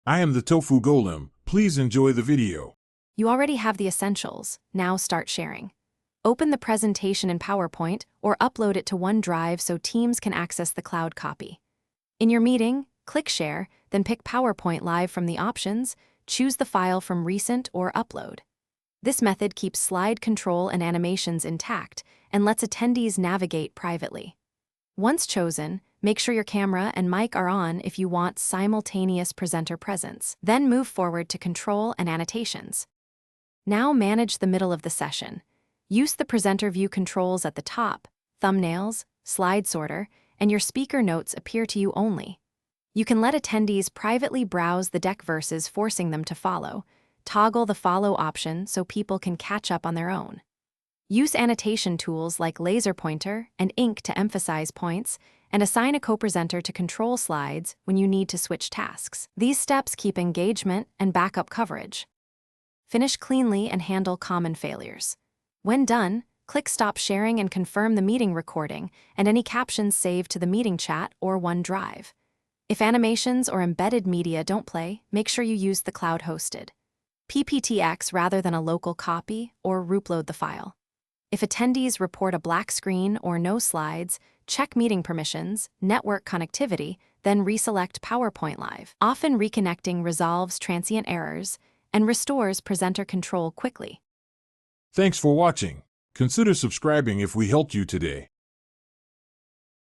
I am the Tofu Golem. Please enjoy the video. You already have the essentials. Now start sharing. Open the presentation in PowerPoint or upload it to OneDrive so teams can access the cloud copy. In your meeting, click Share, then pick PowerPoint Live from the options, choose the file from Recent or Upload. This method keeps slide control and animations intact and lets attendees navigate privately. Once chosen, make sure your camera and mic are on if you want simultaneous presenter presence. Then move forward to Control and Annotations. Now manage the middle of the session. Use the presenter view controls at the top, thumbnails, slide sorter, and your speaker notes appear to you only. You can let attendees privately browse the deck versus forcing them to follow. Toggle the follow option so people can catch up on their own. Use annotation tools like laser pointer and ink to emphasize points, and assign a co-presenter to control slides when you need to switch tasks. These steps keep engagement and backup coverage. Finish cleanly and handle common failures. When done, click Stop Sharing and confirm the meeting recording and any captions saved to the meeting chat or OneDrive. If animations or embedded media don't play, make sure you use the cloud-hosted PPTX rather than a local copy, or upload the file. If attendees report a black screen or no slides, check meeting permissions, network connectivity, then reselect PowerPoint Live. Often reconnecting resolves transient errors and restores presenter control quickly. Thanks for watching. Consider subscribing if we helped you today.